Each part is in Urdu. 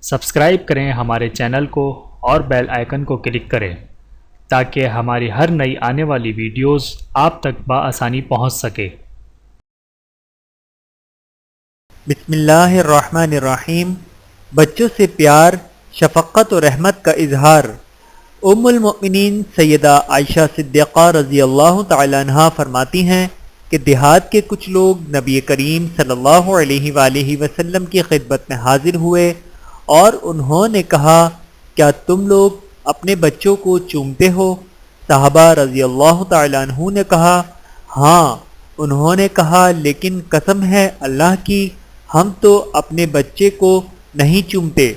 سبسکرائب کریں ہمارے چینل کو اور بیل آئیکن کو کلک کریں تاکہ ہماری ہر نئی آنے والی ویڈیوز آپ تک بآسانی پہنچ سکے۔ بسم اللہ الرحمن الرحیم۔ بچوں سے پیار، شفقت و رحمت کا اظہار۔ ام المؤمنین سیدہ عائشہ صدیقہ رضی اللہ تعالی عنہا فرماتی ہیں کہ دیہات کے کچھ لوگ نبی کریم صلی اللہ علیہ وآلہ وسلم کی خدمت میں حاضر ہوئے اور انہوں نے کہا، کیا تم لوگ اپنے بچوں کو چومتے ہو؟ صحابہ رضی اللہ تعالی عنہ نے کہا، ہاں۔ انہوں نے کہا، لیکن قسم ہے اللہ کی، ہم تو اپنے بچے کو نہیں چومتے۔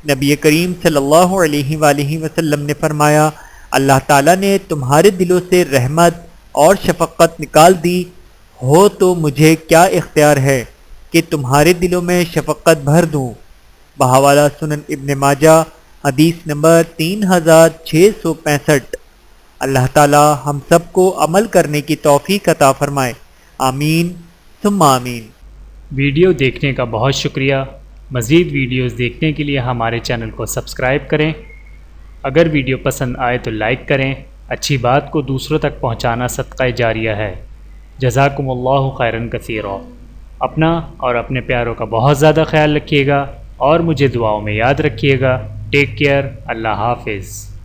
نبی کریم صلی اللہ علیہ وآلہ وسلم نے فرمایا، اللہ تعالیٰ نے تمہارے دلوں سے رحمت اور شفقت نکال دی ہو تو مجھے کیا اختیار ہے کہ تمہارے دلوں میں شفقت بھر دوں۔ بحوالہ سنن ابن ماجہ، حدیث نمبر 3665۔ اللہ تعالیٰ ہم سب کو عمل کرنے کی توفیق عطا فرمائے، آمین ثم آمین۔ ویڈیو دیکھنے کا بہت شکریہ۔ مزید ویڈیوز دیکھنے کے لیے ہمارے چینل کو سبسکرائب کریں۔ اگر ویڈیو پسند آئے تو لائک کریں۔ اچھی بات کو دوسروں تک پہنچانا صدقہ جاریہ ہے۔ جزاکم اللہ خیرا کثیرا۔ اپنا اور اپنے پیاروں کا بہت زیادہ خیال رکھیے گا اور مجھے دعاؤں میں یاد رکھیے گا۔ Take care. اللہ حافظ۔